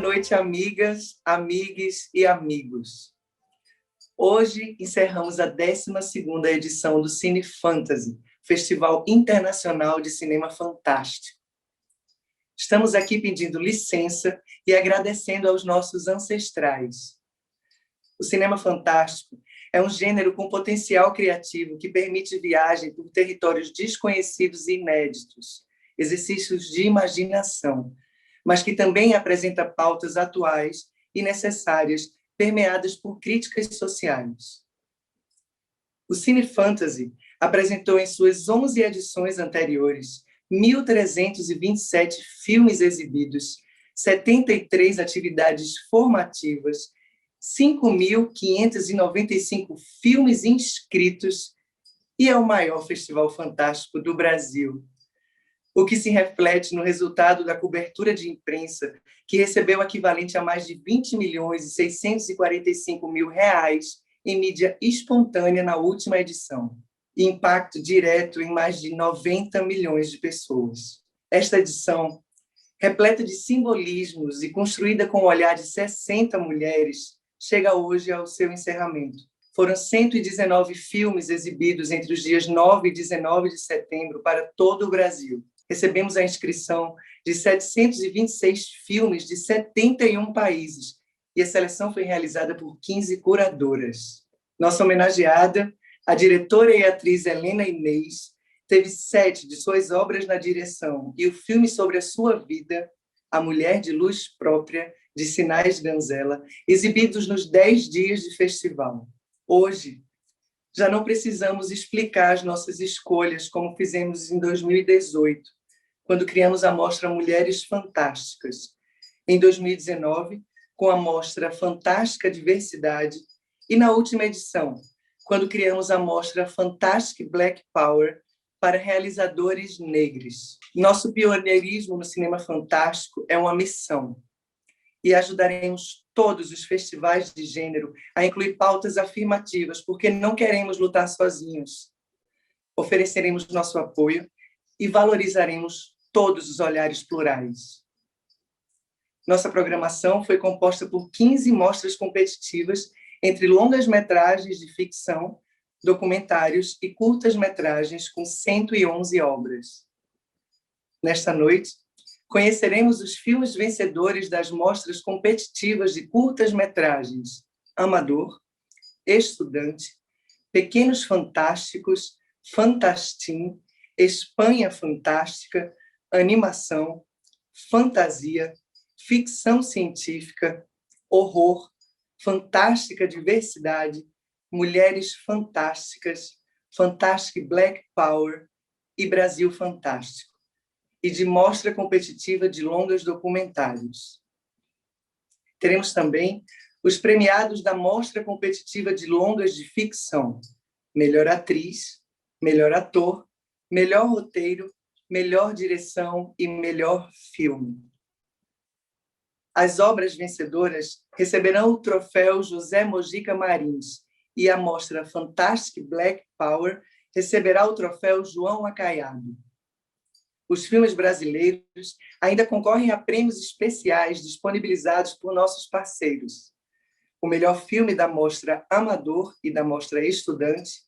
noite, amigas, amigues e amigos. Hoje encerramos a 12ª edição do Cine Fantasy, Festival Internacional de Cinema Fantástico. Estamos aqui pedindo licença e agradecendo aos nossos ancestrais. O cinema fantástico é um gênero com potencial criativo que permite viagem por territórios desconhecidos e inéditos, exercícios de imaginação, mas que também apresenta pautas atuais e necessárias, permeadas por críticas sociais. O Cine Fantasy apresentou em suas 11 edições anteriores 1.327 filmes exibidos, 73 atividades formativas, 5.595 filmes inscritos e é o maior festival fantástico do Brasil, o que se reflete no resultado da cobertura de imprensa, que recebeu o equivalente a mais de R$ 20.645.000 em mídia espontânea na última edição, e impacto direto em mais de 90 milhões de pessoas. Esta edição, repleta de simbolismos e construída com o olhar de 60 mulheres, chega hoje ao seu encerramento. Foram 119 filmes exibidos entre os dias 9 e 19 de setembro para todo o Brasil. Recebemos a inscrição de 726 filmes de 71 países e a seleção foi realizada por 15 curadoras. Nossa homenageada, a diretora e atriz Helena Inês, teve 7 de suas obras na direção e o filme sobre a sua vida, A Mulher de Luz Própria, de Sinais Ganzella, exibidos nos 10 dias de festival. Hoje, já não precisamos explicar as nossas escolhas como fizemos em 2018, quando criamos a mostra Mulheres Fantásticas. Em 2019, com a mostra Fantástica Diversidade, e na última edição, quando criamos a mostra Fantastic Black Power para realizadores negros. Nosso pioneirismo no cinema fantástico é uma missão, e ajudaremos todos os festivais de gênero a incluir pautas afirmativas, porque não queremos lutar sozinhos. Ofereceremos nosso apoio e valorizaremos todos os olhares plurais. Nossa programação foi composta por 15 mostras competitivas entre longas-metragens de ficção, documentários e curtas-metragens com 111 obras. Nesta noite, conheceremos os filmes vencedores das mostras competitivas de curtas-metragens Amador, Estudante, Pequenos Fantásticos, Fantastim, Espanha Fantástica, Animação, Fantasia, Ficção Científica, Horror, Fantástica Diversidade, Mulheres Fantásticas, Fantastic Black Power e Brasil Fantástico, e de mostra competitiva de longas documentários. Teremos também os premiados da mostra competitiva de longas de ficção, Melhor Atriz, Melhor Ator, Melhor Roteiro, Melhor Direção e Melhor Filme. As obras vencedoras receberão o troféu José Mojica Marins e a mostra Fantastic Black Power receberá o troféu João Acaiado. Os filmes brasileiros ainda concorrem a prêmios especiais disponibilizados por nossos parceiros. O melhor filme da mostra Amador e da mostra Estudante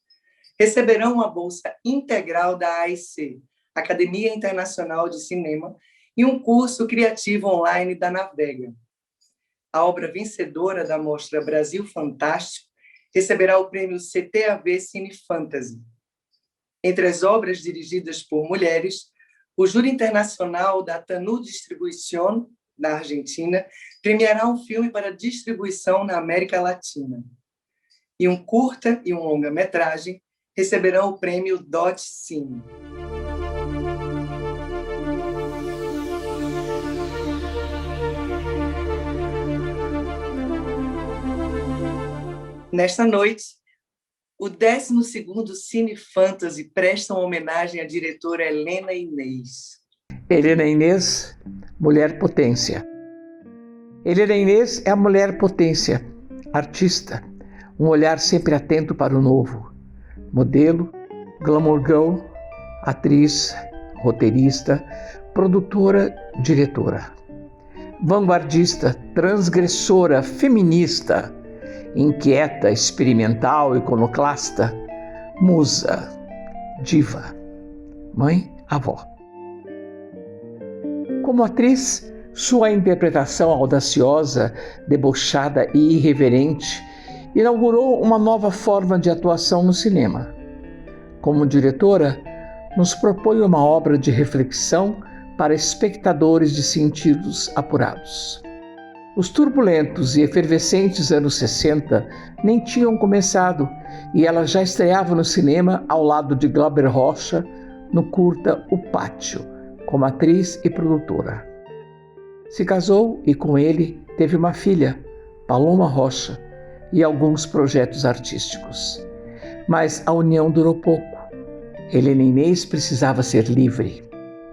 receberão uma bolsa integral da AIC, Academia Internacional de Cinema, e um curso criativo online da Navega. A obra vencedora da mostra Brasil Fantástico receberá o prêmio CTAV Cine Fantasy. Entre as obras dirigidas por mulheres, o Júri Internacional da Tanu Distribuição, na Argentina, premiará um filme para distribuição na América Latina. E um curta e um longa-metragem receberão o prêmio DOT Cine. Nesta noite, o 12º Cine Fantasy presta uma homenagem à diretora Helena Inês. Helena Inês, mulher potência. Helena Inês é a mulher potência, artista, um olhar sempre atento para o novo, modelo, glamour girl, atriz, roteirista, produtora, diretora. vanguardista, transgressora, feminista, inquieta, experimental, iconoclasta, musa, diva, mãe, avó. Como atriz, sua interpretação audaciosa, debochada e irreverente inaugurou uma nova forma de atuação no cinema. Como diretora, nos propõe uma obra de reflexão para espectadores de sentidos apurados. Os turbulentos e efervescentes anos 60 nem tinham começado e ela já estreava no cinema ao lado de Glauber Rocha no curta O Pátio, como atriz e produtora. Se casou e com ele teve uma filha, Paloma Rocha, e alguns projetos artísticos. Mas a união durou pouco. Helena Inês precisava ser livre.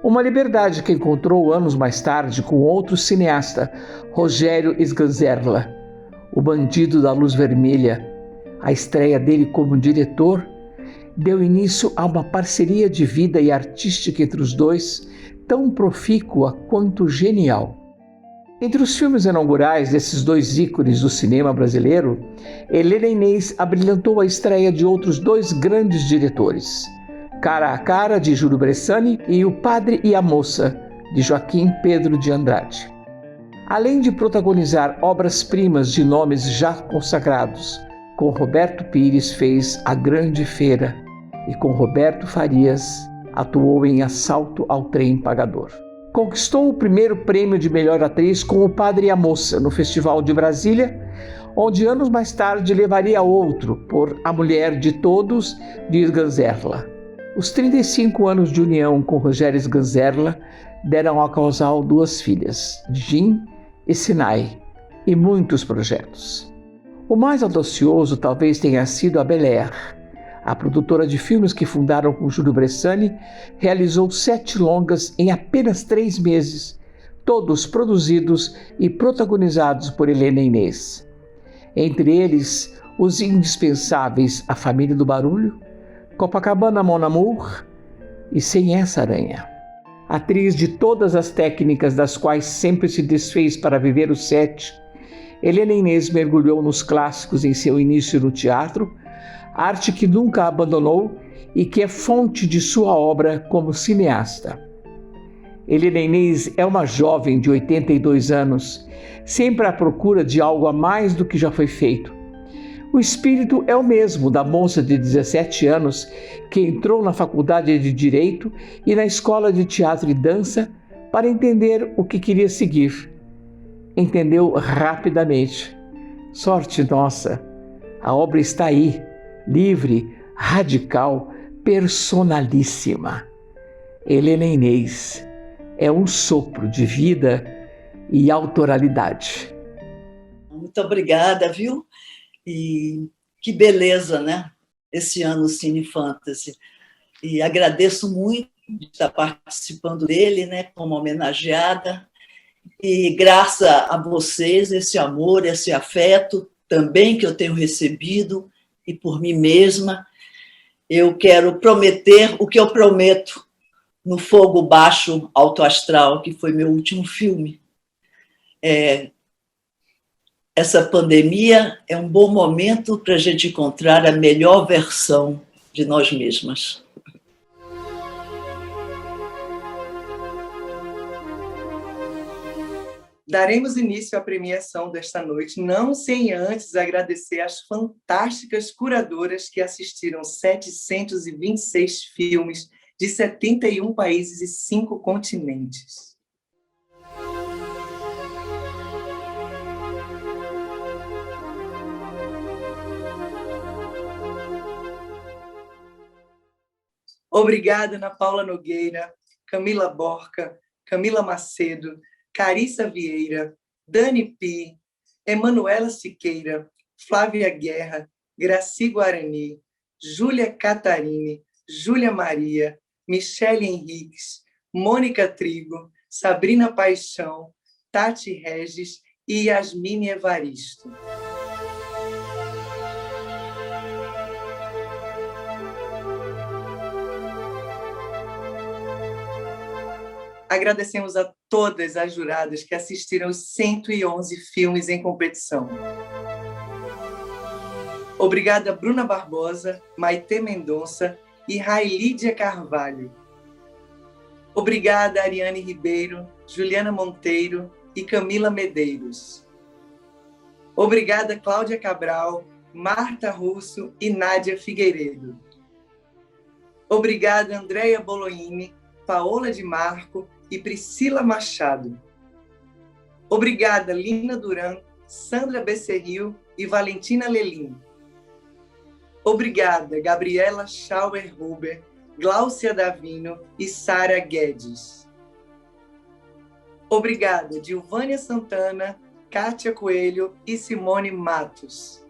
Uma liberdade que encontrou anos mais tarde com outro cineasta, Rogério Sganzerla, O Bandido da Luz Vermelha. A estreia dele como diretor deu início a uma parceria de vida e artística entre os dois, tão profícua quanto genial. Entre os filmes inaugurais desses dois ícones do cinema brasileiro, Helena Inês abrilhantou a estreia de outros dois grandes diretores, Cara a Cara, de Júlio Bressani, e O Padre e a Moça, de Joaquim Pedro de Andrade. Além de protagonizar obras-primas de nomes já consagrados, com Roberto Pires fez A Grande Feira e com Roberto Farias atuou em Assalto ao Trem Pagador. Conquistou o primeiro prêmio de melhor atriz com O Padre e a Moça no Festival de Brasília, onde anos mais tarde levaria outro por A Mulher de Todos, de Sganzerla. Os 35 anos de união com Rogério Sganzerla deram ao casal duas filhas, Jean e Sinai, e muitos projetos. O mais audacioso talvez tenha sido a Bel Air. A produtora de filmes que fundaram com Júlio Bressani realizou 7 longas em apenas 3 meses, todos produzidos e protagonizados por Helena Inês. Entre eles, os indispensáveis A Família do Barulho, Copacabana Mon Amour e Sem Essa Aranha. Atriz de todas as técnicas das quais sempre se desfez para viver o set, Helena Inês mergulhou nos clássicos em seu início no teatro, arte que nunca abandonou e que é fonte de sua obra como cineasta. Helena Inês é uma jovem de 82 anos, sempre à procura de algo a mais do que já foi feito. O espírito é o mesmo da moça de 17 anos que entrou na faculdade de Direito e na escola de teatro e dança para entender o que queria seguir. Entendeu rapidamente. Sorte nossa! A obra está aí, livre, radical, personalíssima. Helena Inês é um sopro de vida e autoralidade. Muito obrigada, viu? E que beleza, né? Esse ano Cine Fantasy. E agradeço muito de estar participando dele, né? Como homenageada. E graças a vocês, esse amor, esse afeto também que eu tenho recebido, e por mim mesma, eu quero prometer o que eu prometo no Fogo Baixo Alto Astral, que foi meu último filme. Essa pandemia é um bom momento para a gente encontrar a melhor versão de nós mesmas. Daremos início à premiação desta noite, não sem antes agradecer às fantásticas curadoras que assistiram 726 filmes de 71 países e 5 continentes. Obrigada, Ana Paula Nogueira, Camila Borca, Camila Macedo, Carissa Vieira, Dani Pi, Emanuela Siqueira, Flávia Guerra, Graci Guarani, Júlia Catarine, Júlia Maria, Michele Henriques, Mônica Trigo, Sabrina Paixão, Tati Regis e Yasmine Evaristo. Agradecemos a todas as juradas que assistiram os 111 filmes em competição. Obrigada, Bruna Barbosa, Maitê Mendonça e Railídia Carvalho. Obrigada, Ariane Ribeiro, Juliana Monteiro e Camila Medeiros. Obrigada, Cláudia Cabral, Marta Russo e Nádia Figueiredo. Obrigada, Andréia Boloini, Paola de Marco e Priscila Machado. Obrigada, Lina Duran, Sandra Becerril e Valentina Lelim. Obrigada, Gabriela Schauer-Huber, Gláucia Davino e Sara Guedes. Obrigada, Dilvânia Santana, Kátia Coelho e Simone Matos.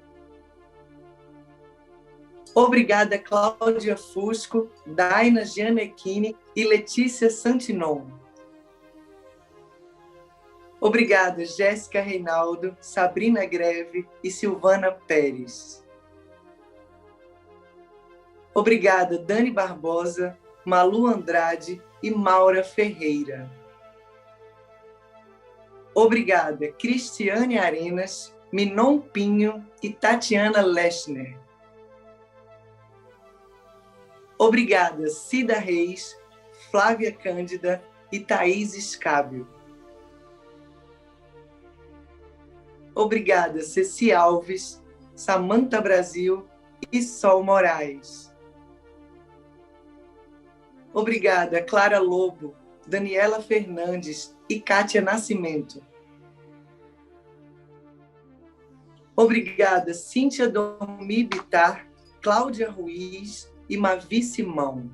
Obrigada, Cláudia Fusco, Daina Gianecchini e Letícia Santinon. Obrigada, Jéssica Reinaldo, Sabrina Greve e Silvana Pérez. Obrigada, Dani Barbosa, Malu Andrade e Maura Ferreira. Obrigada, Cristiane Arenas, Minon Pinho e Tatiana Lechner. Obrigada, Cida Reis, Flávia Cândida e Thaís Escábio. Obrigada, Ceci Alves, Samanta Brasil e Sol Moraes. Obrigada, Clara Lobo, Daniela Fernandes e Kátia Nascimento. Obrigada, Cíntia Domi Bitar, Cláudia Ruiz e Mavi Simão.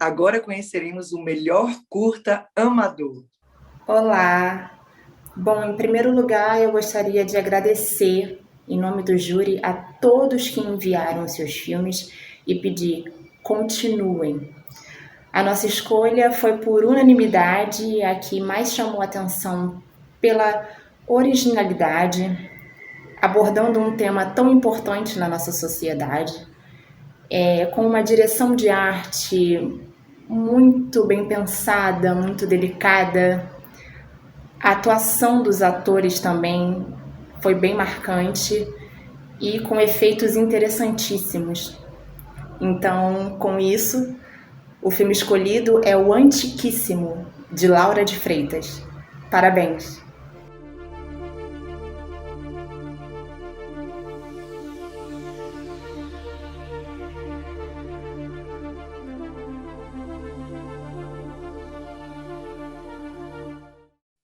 Agora conheceremos o melhor curta amador. Olá! Bom, em primeiro lugar, eu gostaria de agradecer, em nome do júri, a todos que enviaram seus filmes e pedir continuem. A nossa escolha foi por unanimidade, a que mais chamou atenção pela originalidade, abordando um tema tão importante na nossa sociedade, com uma direção de arte muito bem pensada, muito delicada. A atuação dos atores também foi bem marcante e com efeitos interessantíssimos. Então, com isso, o filme escolhido é O Antiquíssimo, de Laura de Freitas. Parabéns!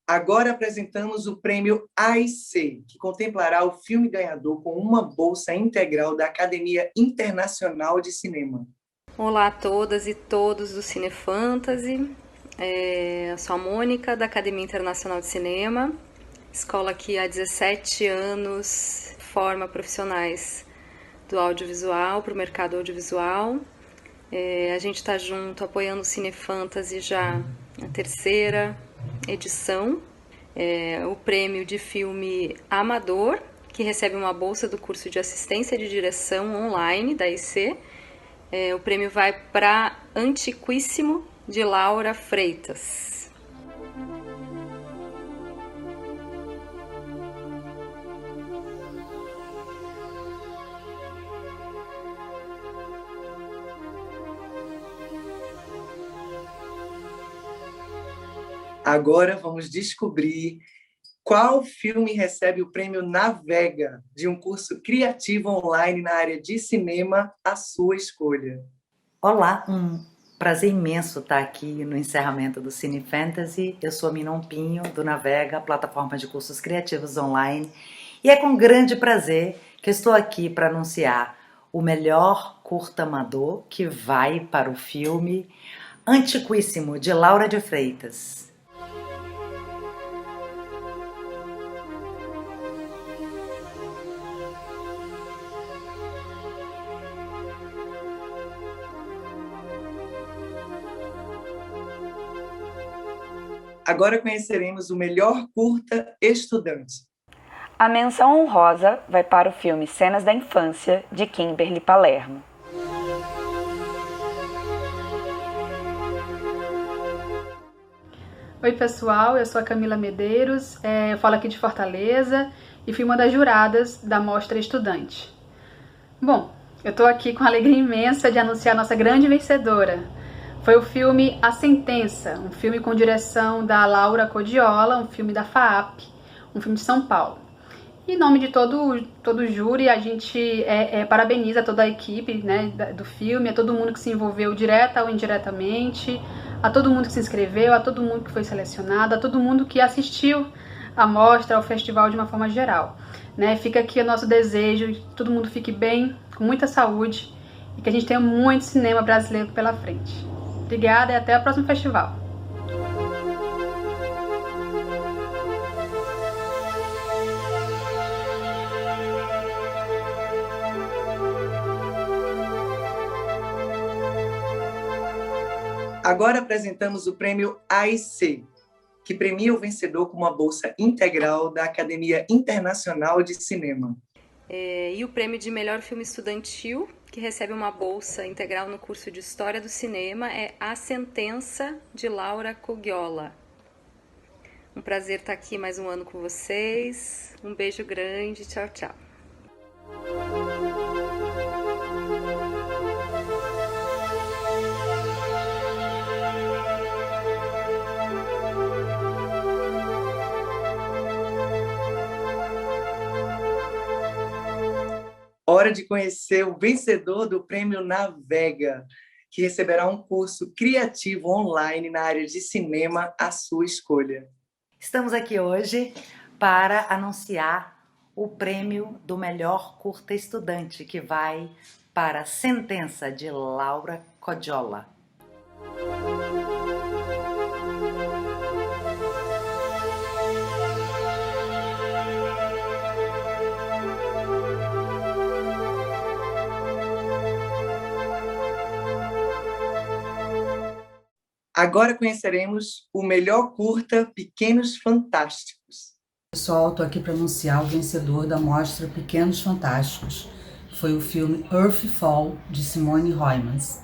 Agora apresentamos o prêmio AIC, que contemplará o filme ganhador com uma bolsa integral da Academia Internacional de Cinema. Olá a todas e todos do Cine Fantasy. Eu sou a Mônica, da Academia Internacional de Cinema, escola que há 17 anos forma profissionais do audiovisual para o mercado audiovisual. A gente está junto apoiando o Cine Fantasy já na terceira edição. O prêmio de filme amador, que recebe uma bolsa do curso de assistência de direção online da IC. O prêmio vai para Antiquíssimo, de Laura Freitas. Agora vamos descobrir qual filme recebe o prêmio Navega, de um curso criativo online na área de cinema, à sua escolha. Olá, um prazer imenso estar aqui no encerramento do Cine Fantasy. Eu sou a Minon Pinho, do Navega, plataforma de cursos criativos online, e é com grande prazer que eu estou aqui para anunciar o melhor curta amador, que vai para o filme Antiquíssimo, de Laura de Freitas. Agora conheceremos o melhor curta estudante. A menção honrosa vai para o filme Cenas da Infância, de Kimberly Palermo. Oi pessoal, eu sou a Camila Medeiros, eu falo aqui de Fortaleza e fui uma das juradas da Mostra Estudante. Bom, eu estou aqui com a alegria imensa de anunciar a nossa grande vencedora. Foi o filme A Sentença, um filme com direção da Laura Codiola, um filme da FAAP, um filme de São Paulo. Em nome de todo o júri, a gente parabeniza toda a equipe, né, do filme, a todo mundo que se envolveu direta ou indiretamente, a todo mundo que se inscreveu, a todo mundo que foi selecionado, a todo mundo que assistiu a mostra, ao festival de uma forma geral. Né? Fica aqui o nosso desejo de que todo mundo fique bem, com muita saúde e que a gente tenha muito cinema brasileiro pela frente. Obrigada e até o próximo festival. Agora apresentamos o prêmio AIC, que premia o vencedor com uma bolsa integral da Academia Internacional de Cinema. E o prêmio de melhor filme estudantil, que recebe uma bolsa integral no curso de História do Cinema, é A Sentença, de Laura Cogiola. Um prazer estar aqui mais um ano com vocês. Um beijo grande. Tchau, tchau. Hora de conhecer o vencedor do prêmio Navega, que receberá um curso criativo online na área de cinema à sua escolha. Estamos aqui hoje para anunciar o prêmio do melhor curta estudante, que vai para a Sentença, de Laura Codiola. Agora conheceremos o melhor curta Pequenos Fantásticos. Pessoal, estou aqui para anunciar o vencedor da mostra Pequenos Fantásticos. Foi o filme Earthfall, de Simone Roymans.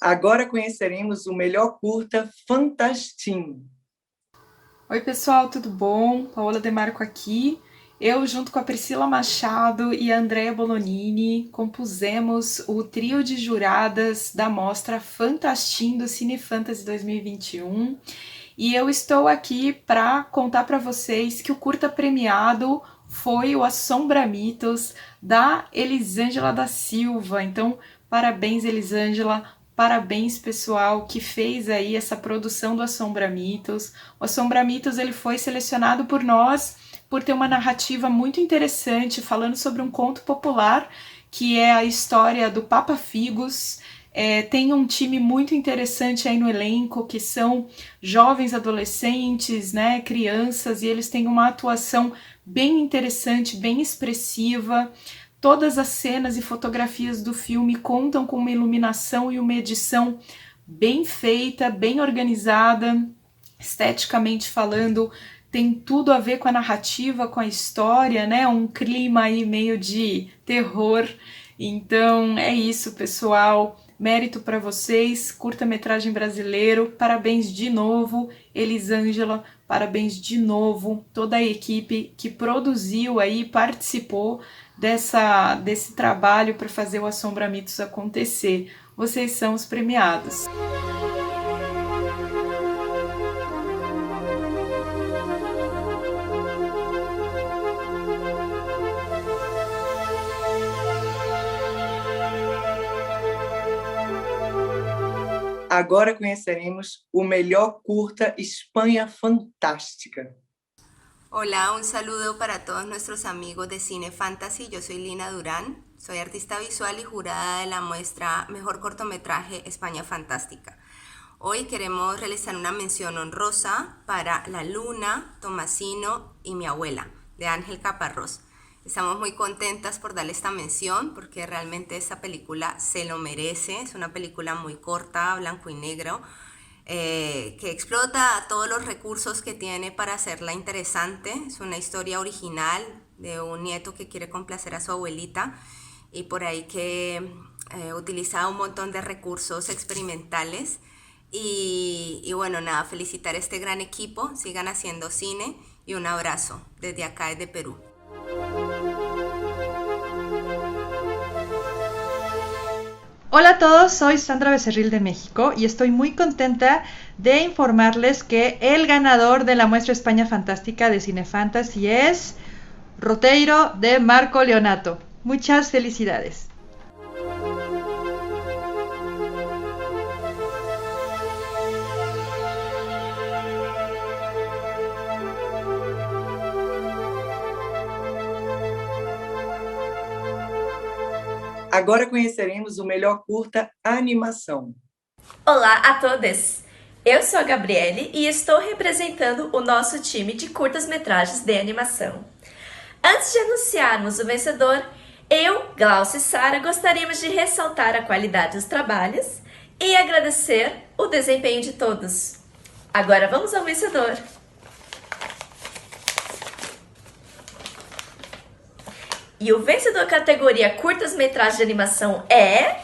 Agora conheceremos o melhor curta Fantastim. Oi pessoal, tudo bom? Paola Demarco aqui. Eu, junto com a Priscila Machado e a Andrea Bolonini, compusemos o trio de juradas da mostra Fantastim do Cine Fantasy 2021. E eu estou aqui para contar para vocês que o curta premiado foi o Assombramitos, da Elisângela da Silva. Então, parabéns, Elisângela. Parabéns, pessoal, que fez aí essa produção do Assombramitos. O Assombramitos, ele foi selecionado por nós por ter uma narrativa muito interessante, falando sobre um conto popular, que é a história do Papa Figos. Tem um time muito interessante aí no elenco, que são jovens adolescentes, né, crianças, e eles têm uma atuação bem interessante, bem expressiva. Todas as cenas e fotografias do filme contam com uma iluminação e uma edição bem feita, bem organizada, esteticamente falando, tem tudo a ver com a narrativa, com a história, né? Um clima aí meio de terror. Então é isso, pessoal. Mérito para vocês, curta-metragem brasileiro. Parabéns de novo, Elisângela. Parabéns de novo, toda a equipe que produziu aí, participou desse trabalho para fazer o Assombramitos acontecer. Vocês são os premiados. Agora conheceremos o melhor curta Espanha Fantástica. Hola, un saludo para todos nuestros amigos de Cine Fantasy. Yo soy Lina Durán, soy artista visual y jurada de la muestra Mejor Cortometraje España Fantástica. Hoy queremos realizar una mención honrosa para La Luna, Tomasino y Mi Abuela, de Ángel Caparrós. Estamos muy contentas por darle esta mención porque realmente esta película se lo merece. Es una película muy corta, blanco y negro, que explota todos los recursos que tiene para hacerla interesante. Es una historia original de un nieto que quiere complacer a su abuelita y por ahí que utiliza un montón de recursos experimentales. Y bueno, nada, felicitar a este gran equipo, sigan haciendo cine y un abrazo desde acá, desde Perú. Hola a todos, soy Sandra Becerril de México y estoy muy contenta de informarles que el ganador de la muestra España Fantástica de Cine Fantasy es Roteiro de Marco Leonato. Muchas felicidades. Agora conheceremos o melhor curta Animação. Olá a todos! Eu sou a Gabriele e estou representando o nosso time de curtas-metragens de animação. Antes de anunciarmos o vencedor, eu, Glaucia e Sara gostaríamos de ressaltar a qualidade dos trabalhos e agradecer o desempenho de todos. Agora vamos ao vencedor! E o vencedor categoria curtas-metragens de animação é...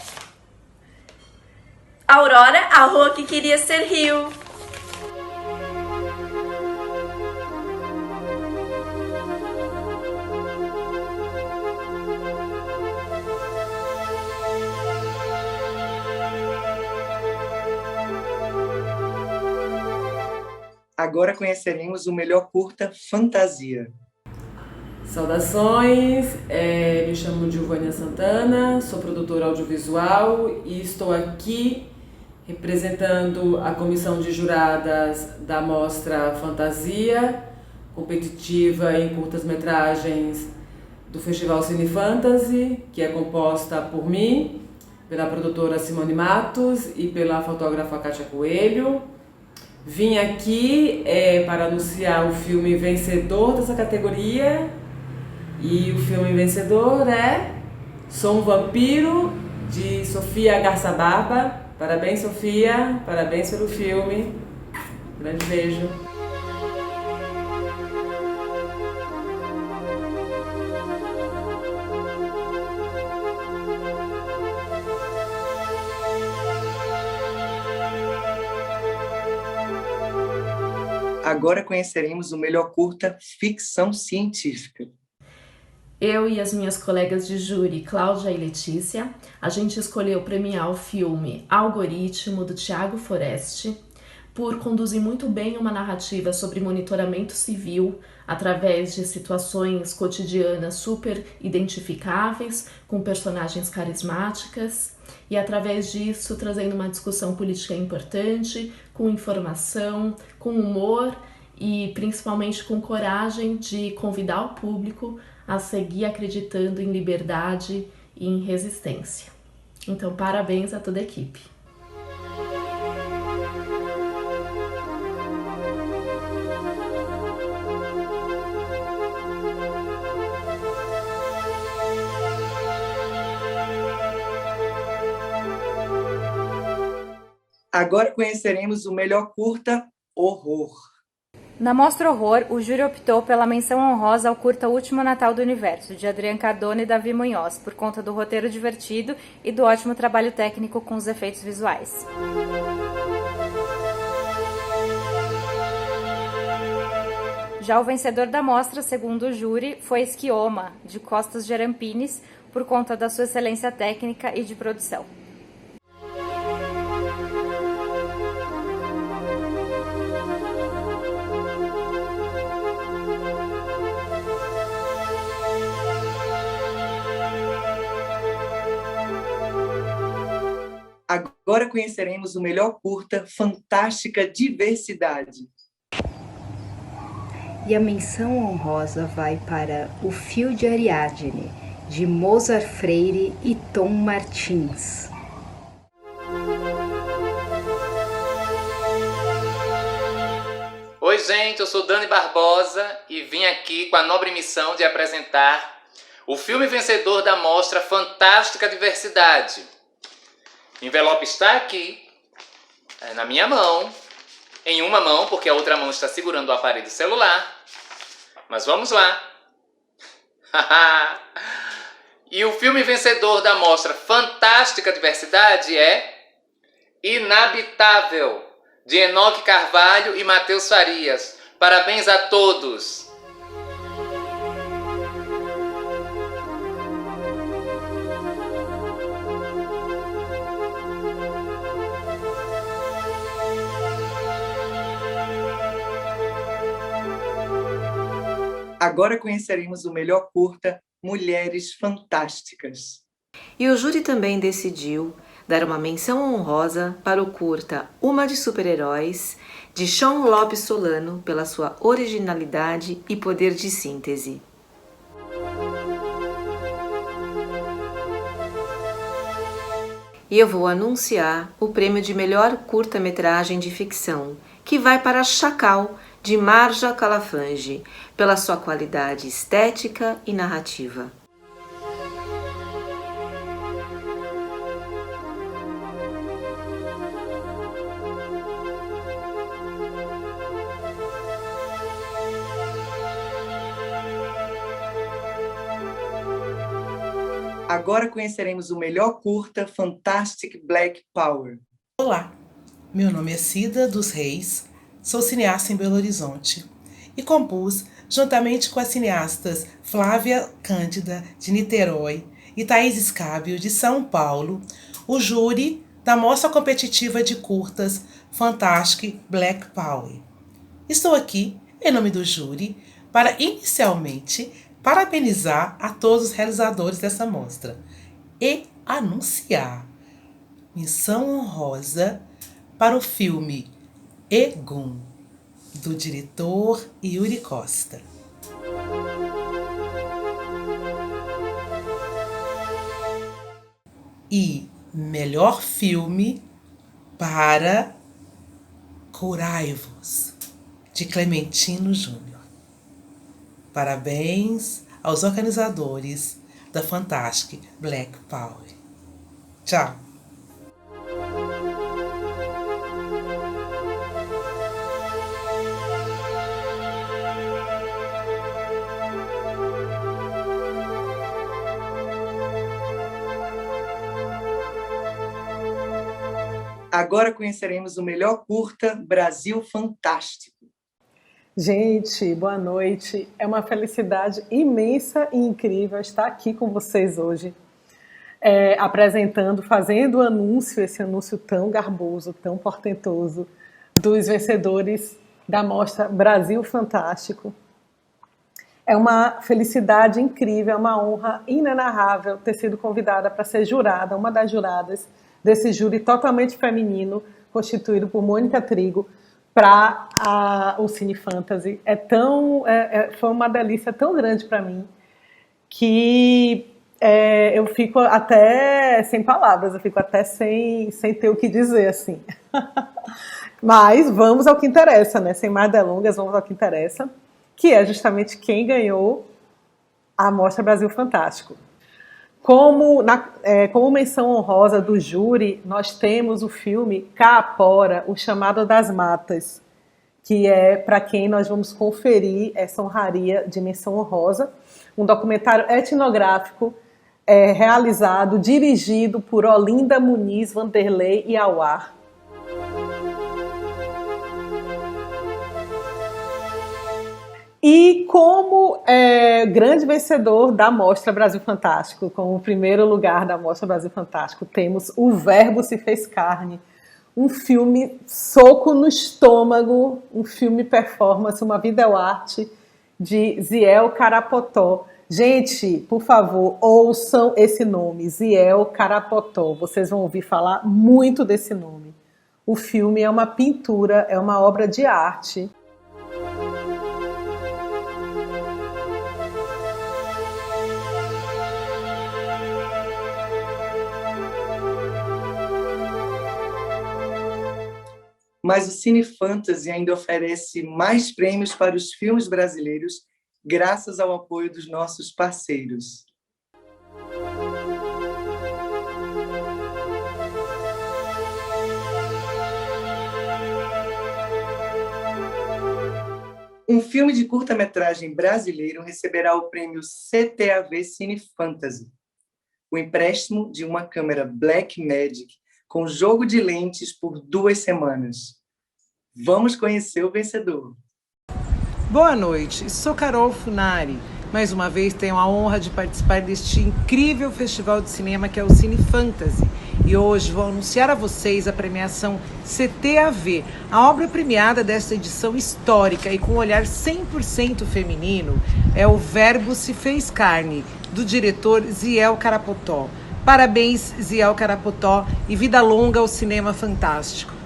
Aurora, a rua que queria ser rio. Agora conheceremos o melhor curta Fantasia. Saudações, me chamo Giovânia Santana, sou produtora audiovisual e estou aqui representando a comissão de juradas da mostra Fantasia, competitiva em curtas-metragens do Festival Cine Fantasy, que é composta por mim, pela produtora Simone Matos e pela fotógrafa Kátia Coelho. Vim aqui para anunciar o filme vencedor dessa categoria, e o filme vencedor é Sou um Vampiro, de Sofia Garça Barba. Parabéns, Sofia, parabéns pelo filme. Grande beijo. Agora conheceremos o melhor curta ficção científica. Eu e as minhas colegas de júri, Cláudia e Letícia, a gente escolheu premiar o filme Algoritmo, do Thiago Foresti, por conduzir muito bem uma narrativa sobre monitoramento civil através de situações cotidianas super identificáveis, com personagens carismáticas, e através disso trazendo uma discussão política importante, com informação, com humor e principalmente com coragem de convidar o público a seguir acreditando em liberdade e em resistência. Então, parabéns a toda a equipe. Agora conheceremos o melhor curta horror. Na Mostra Horror, o júri optou pela menção honrosa ao curta Último Natal do Universo, de Adriano Cardone e Davi Munhoz, por conta do roteiro divertido e do ótimo trabalho técnico com os efeitos visuais. Já o vencedor da mostra, segundo o júri, foi Esquioma, de Costas Gerampines, por conta da sua excelência técnica e de produção. Agora conheceremos o melhor curta Fantástica Diversidade. E a menção honrosa vai para O Fio de Ariadne, de Mozart Freire e Tom Martins. Oi, gente, eu sou Dani Barbosa e vim aqui com a nobre missão de apresentar o filme vencedor da mostra Fantástica Diversidade. O envelope está aqui, na minha mão, em uma mão, porque a outra mão está segurando o aparelho celular. Mas vamos lá. E o filme vencedor da mostra Fantástica Diversidade é Inabitável, de Enoque Carvalho e Matheus Farias. Parabéns a todos! Agora conheceremos o melhor curta Mulheres Fantásticas. E o júri também decidiu dar uma menção honrosa para o curta Uma de Super-Heróis, de Sean Lopes Solano, pela sua originalidade e poder de síntese. E eu vou anunciar o prêmio de melhor curta-metragem de ficção, que vai para Chacal, de Marja Calafange, pela sua qualidade estética e narrativa. Agora conheceremos o melhor curta Fantastic Black Power. Olá, meu nome é Cida dos Reis, sou cineasta em Belo Horizonte e compus, juntamente com as cineastas Flávia Cândida, de Niterói, e Thaís Scábio, de São Paulo, o júri da Mostra Competitiva de Curtas Fantastic Black Power. Estou aqui, em nome do júri, para inicialmente parabenizar a todos os realizadores dessa mostra e anunciar menção honrosa para o filme Egum, do diretor Yuri Costa. E melhor filme para Curai-vos, de Clementino Júnior. Parabéns aos organizadores da Fantastic Black Power. Tchau! Agora conheceremos o melhor curta Brasil Fantástico. Gente, boa noite. É uma felicidade imensa e incrível estar aqui com vocês hoje, apresentando, fazendo o anúncio, esse anúncio tão garboso, tão portentoso, dos vencedores da Mostra Brasil Fantástico. É uma felicidade incrível, é uma honra inenarrável ter sido convidada para ser jurada, uma das juradas desse júri totalmente feminino, constituído por Mônica Trigo, para o Cine Fantasy. Foi uma delícia tão grande para mim que eu fico até sem palavras, eu fico até sem ter o que dizer, assim. Mas vamos ao que interessa, né? Sem mais delongas, vamos ao que interessa, que é justamente quem ganhou a Mostra Brasil Fantástico. Como menção honrosa do júri, nós temos o filme Caapora, O Chamado das Matas, que é para quem nós vamos conferir essa honraria de menção honrosa, um documentário etnográfico realizado, dirigido por Olinda Muniz Vanderlei e Auar. E como grande vencedor da Mostra Brasil Fantástico, como o primeiro lugar da Mostra Brasil Fantástico, temos O Verbo se Fez Carne, um filme soco no estômago, um filme performance, uma videoarte de Ziel Carapotó. Gente, por favor, ouçam esse nome, Ziel Carapotó. Vocês vão ouvir falar muito desse nome. O filme é uma pintura, é uma obra de arte. Mas o Cine Fantasy ainda oferece mais prêmios para os filmes brasileiros, graças ao apoio dos nossos parceiros. Um filme de curta-metragem brasileiro receberá o prêmio CTAV Cine Fantasy, o empréstimo de uma câmera Blackmagic com jogo de lentes por 2 semanas. Vamos conhecer o vencedor. Boa noite, sou Carol Funari. Mais uma vez tenho a honra de participar deste incrível festival de cinema que é o Cine Fantasy. E hoje vou anunciar a vocês a premiação CTAV, a obra premiada desta edição histórica e com um olhar 100% feminino é O Verbo se Fez Carne, do diretor Ziel Carapotó. Parabéns, Ziel Carapotó, e vida longa ao cinema fantástico.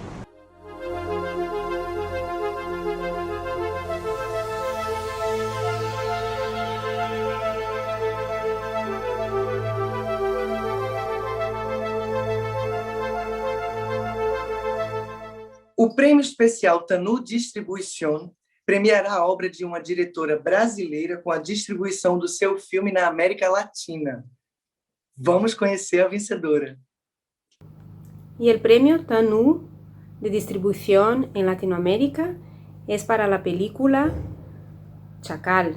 O Prêmio Especial Tanu Distribuição premiará a obra de uma diretora brasileira com a distribuição do seu filme na América Latina. Vamos conhecer a vencedora. Y el premio TANU de distribución en Latinoamérica es para la película Chacal,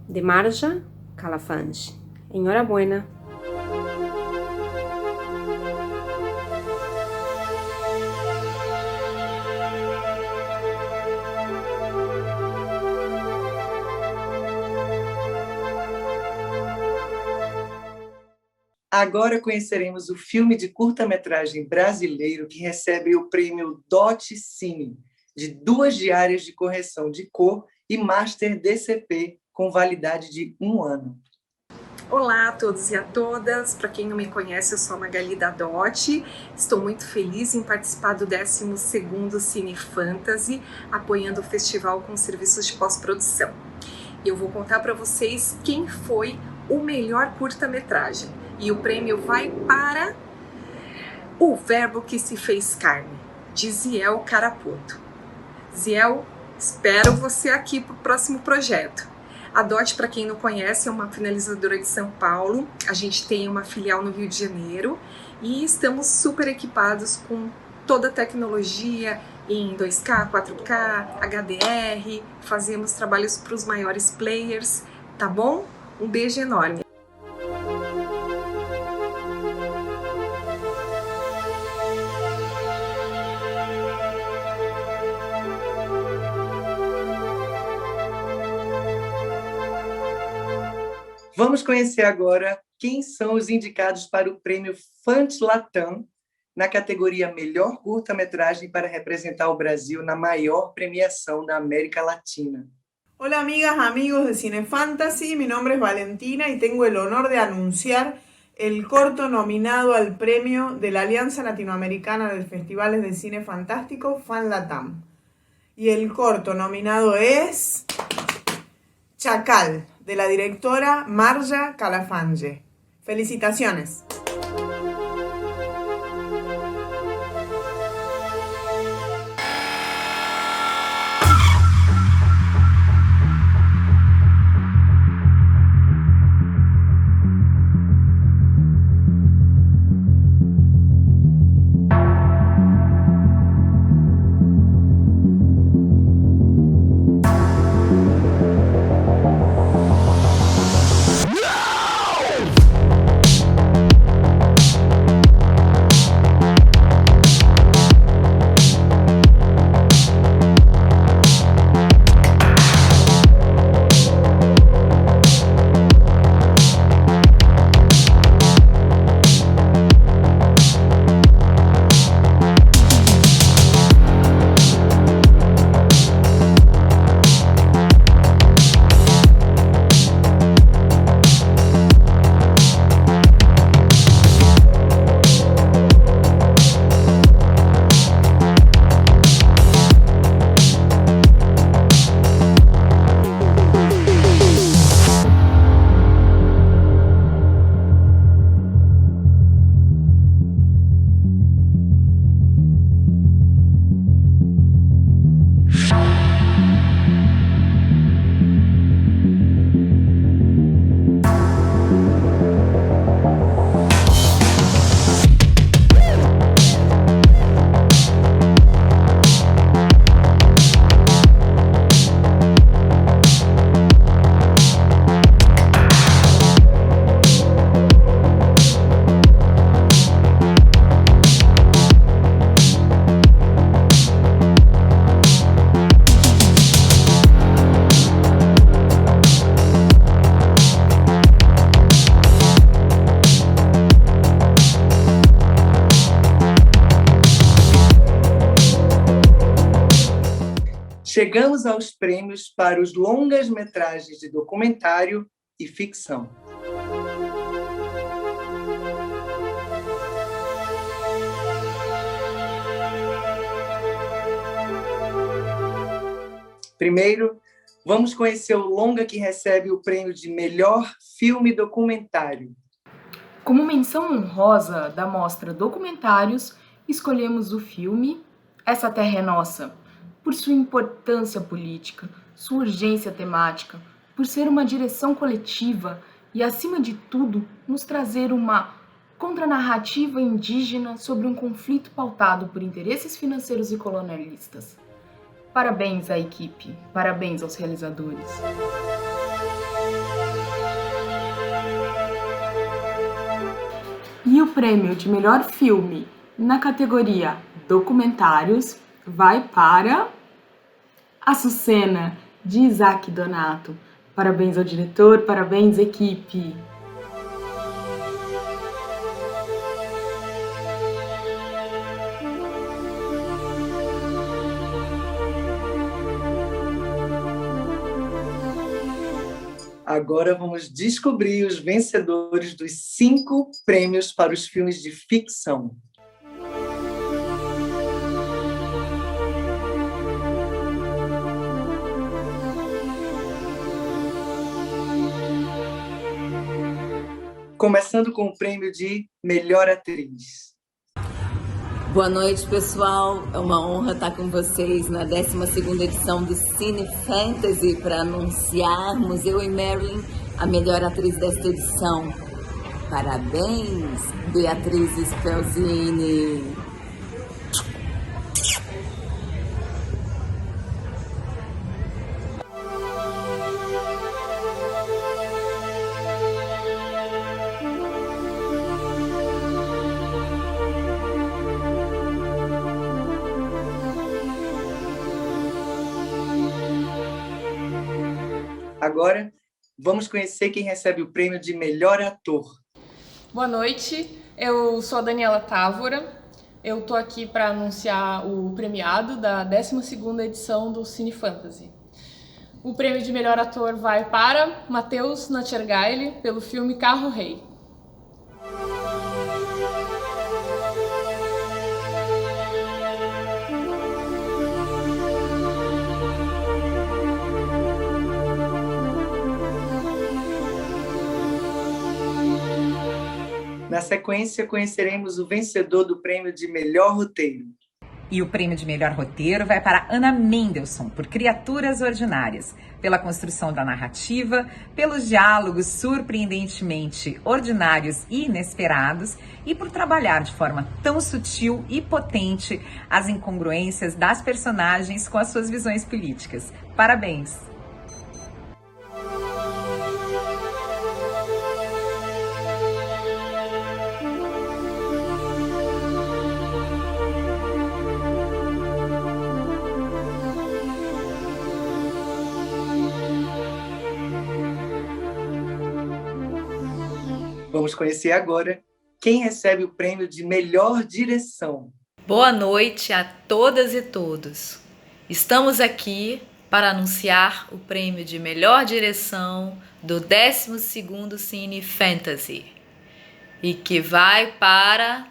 de Marja Calafange. Enhorabuena. Agora conheceremos o filme de curta-metragem brasileiro que recebe o prêmio DOT Cine, de 2 diárias de correção de cor e Master DCP, com validade de 1 ano. Olá a todos e a todas, para quem não me conhece, eu sou a Magali da DOT, estou muito feliz em participar do 12º Cine Fantasy, apoiando o festival com serviços de pós-produção. Eu vou contar para vocês quem foi o melhor curta-metragem. E o prêmio vai para O Verbo que se fez carne, de Ziel Carapoto. Ziel, espero você aqui para o próximo projeto. A DOT, para quem não conhece, é uma finalizadora de São Paulo. A gente tem uma filial no Rio de Janeiro e estamos super equipados com toda a tecnologia em 2K, 4K, HDR. Fazemos trabalhos para os maiores players, tá bom? Um beijo enorme. Vamos conhecer agora quem são os indicados para o prêmio FANT Latam na categoria Melhor Curta-Metragem para representar o Brasil na maior premiação da América Latina. Hola amigas, amigos de Cine Fantasy, mi nombre es Valentina y tengo el honor de anunciar el corto nominado al premio de la Alianza Latinoamericana de Festivales de Cine Fantástico, FANT Latam. Y el corto nominado es Chacal, de la directora Marja Calafange. ¡Felicitaciones! Chegamos aos prêmios para os longas-metragens de documentário e ficção. Primeiro, vamos conhecer o longa que recebe o prêmio de melhor filme documentário. Como menção honrosa da mostra Documentários, escolhemos o filme Essa Terra é Nossa, por sua importância política, sua urgência temática, por ser uma direção coletiva e, acima de tudo, nos trazer uma contranarrativa indígena sobre um conflito pautado por interesses financeiros e colonialistas. Parabéns à equipe, parabéns aos realizadores. E o prêmio de melhor filme na categoria Documentários vai para Açucena, de Isaac Donato. Parabéns ao diretor, parabéns equipe. Agora vamos descobrir os vencedores dos 5 prêmios para os filmes de ficção. Começando com o prêmio de melhor atriz. Boa noite, pessoal. É uma honra estar com vocês na 12ª edição do Cine Fantasy para anunciarmos, eu e Marilyn, a melhor atriz desta edição. Parabéns, Beatriz Spelzini. Agora, vamos conhecer quem recebe o prêmio de melhor ator. Boa noite, eu sou a Daniela Távora. Eu tô aqui para anunciar o premiado da 12ª edição do Cine Fantasy. O prêmio de melhor ator vai para Matheus Natchergaile pelo filme Carro Rei. Na sequência, conheceremos o vencedor do prêmio de melhor roteiro. E o prêmio de melhor roteiro vai para Ana Mendelssohn, por Criaturas Ordinárias, pela construção da narrativa, pelos diálogos surpreendentemente ordinários e inesperados e por trabalhar de forma tão sutil e potente as incongruências das personagens com as suas visões políticas. Parabéns! Vamos conhecer agora quem recebe o prêmio de melhor direção. Boa noite a todas e todos. Estamos aqui para anunciar o prêmio de melhor direção do 12º Cine Fantasy e que vai para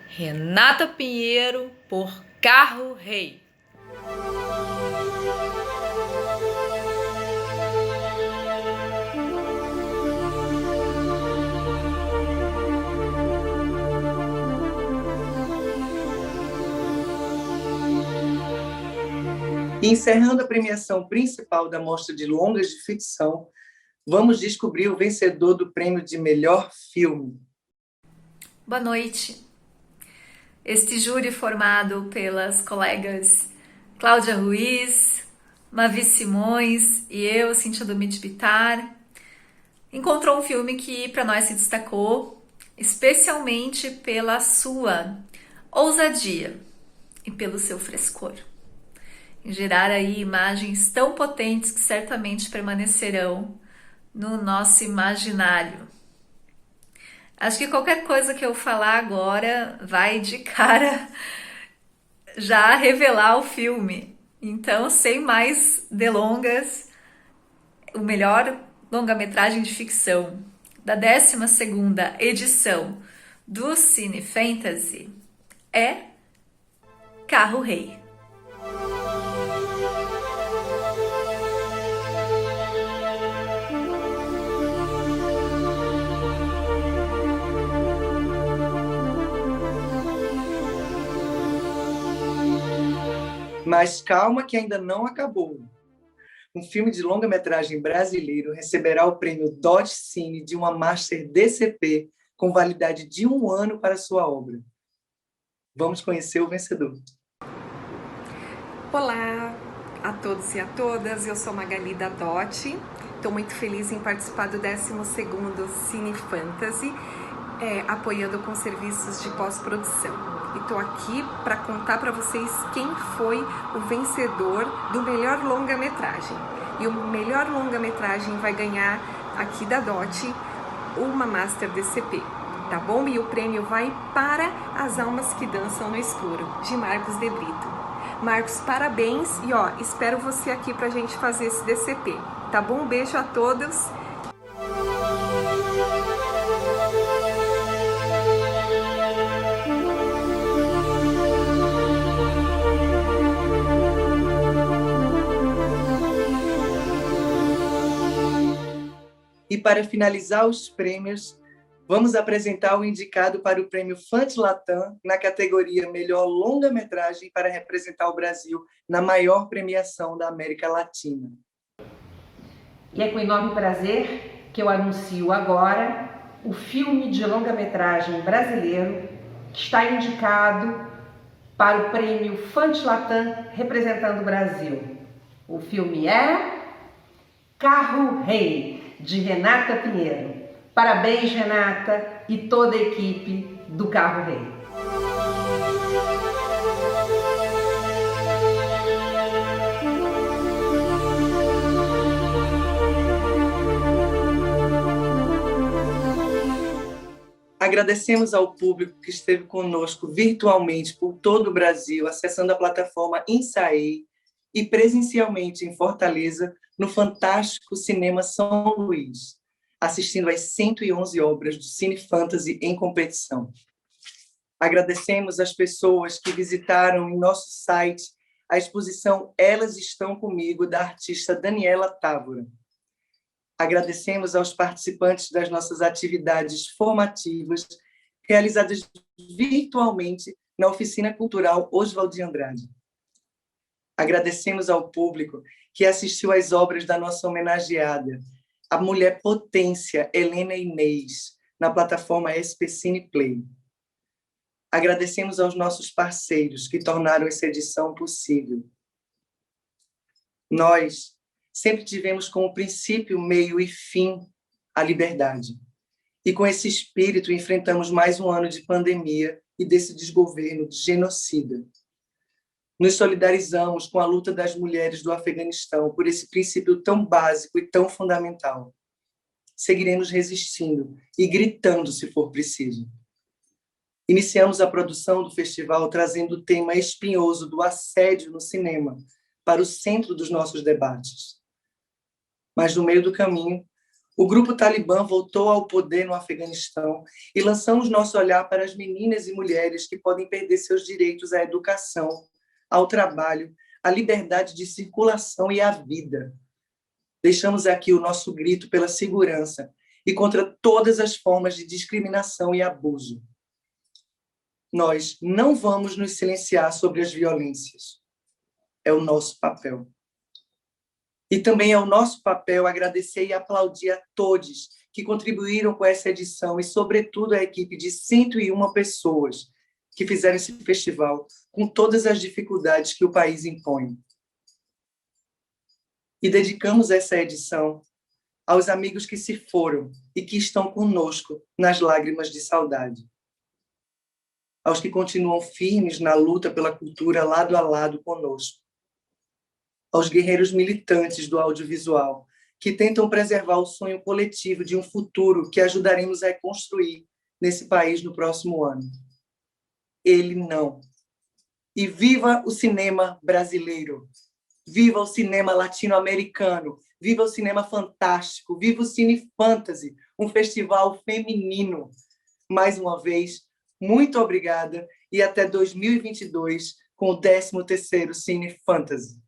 Renata Pinheiro por Carro Rei. E encerrando a premiação principal da Mostra de Longas de Ficção, vamos descobrir o vencedor do prêmio de melhor filme. Boa noite. Este júri formado pelas colegas Cláudia Ruiz, Mavi Simões e eu, Cíntia Domit Bittar, encontrou um filme que para nós se destacou, especialmente pela sua ousadia e pelo seu frescor. Em gerar aí imagens tão potentes que certamente permanecerão no nosso imaginário. Acho que qualquer coisa que eu falar agora vai de cara já revelar o filme. Então, sem mais delongas, o melhor longa-metragem de ficção da 12ª edição do Cine Fantasy é Carro Rei. Mas calma que ainda não acabou. Um filme de longa-metragem brasileiro receberá o prêmio DOT Cine de uma Master DCP com validade de 1 ano para sua obra. Vamos conhecer o vencedor. Olá a todos e a todas, eu sou Magali da DOT. Estou muito feliz em participar do 12º Cine Fantasy, apoiando com serviços de pós-produção. E estou aqui para contar para vocês quem foi o vencedor do melhor longa-metragem. E o melhor longa-metragem vai ganhar aqui da DOT uma Master DCP, tá bom? E o prêmio vai para As Almas que Dançam no Escuro, de Marcos de Brito. Marcos, parabéns e espero você aqui para a gente fazer esse DCP, tá bom? Um beijo a todos. E para finalizar os prêmios, Vamos apresentar o indicado para o prêmio Fantilatam na categoria Melhor Longa-Metragem para representar o Brasil na maior premiação da América Latina. E é com enorme prazer que eu anuncio agora o filme de longa-metragem brasileiro que está indicado para o prêmio Fantilatam representando o Brasil. O filme é Carro Rei, de Renata Pinheiro. Parabéns, Renata, e toda a equipe do Carro Rei. Agradecemos ao público que esteve conosco virtualmente por todo o Brasil, acessando a plataforma Insaei e presencialmente em Fortaleza, no fantástico Cinema São Luís, assistindo às 111 obras do Cine Fantasy em competição. Agradecemos às pessoas que visitaram em nosso site a exposição Elas Estão Comigo, da artista Daniela Távora. Agradecemos aos participantes das nossas atividades formativas, realizadas virtualmente na Oficina Cultural Oswald de Andrade. Agradecemos ao público que assistiu às obras da nossa homenageada, a mulher potência Helena Inês, na plataforma SP Cine Play. Agradecemos aos nossos parceiros que tornaram essa edição possível. Nós sempre tivemos como princípio, meio e fim a liberdade. E com esse espírito enfrentamos mais um ano de pandemia e desse desgoverno genocida. Nos solidarizamos com a luta das mulheres do Afeganistão por esse princípio tão básico e tão fundamental. Seguiremos resistindo e gritando se for preciso. Iniciamos a produção do festival trazendo o tema espinhoso do assédio no cinema para o centro dos nossos debates. Mas, no meio do caminho, o grupo Talibã voltou ao poder no Afeganistão e lançamos nosso olhar para as meninas e mulheres que podem perder seus direitos à educação, ao trabalho, à liberdade de circulação e à vida. Deixamos aqui o nosso grito pela segurança e contra todas as formas de discriminação e abuso. Nós não vamos nos silenciar sobre as violências. É o nosso papel. E também é o nosso papel agradecer e aplaudir a todos que contribuíram com essa edição e, sobretudo, a equipe de 101 pessoas que fizeram esse festival com todas as dificuldades que o país impõe. E dedicamos essa edição aos amigos que se foram e que estão conosco nas lágrimas de saudade. Aos que continuam firmes na luta pela cultura lado a lado conosco. Aos guerreiros militantes do audiovisual, que tentam preservar o sonho coletivo de um futuro que ajudaremos a construir nesse país no próximo ano. Ele não. E viva o cinema brasileiro! Viva o cinema latino-americano! Viva o cinema fantástico! Viva o Cine Fantasy, um festival feminino! Mais uma vez, muito obrigada e até 2022 com o 13º Cine Fantasy.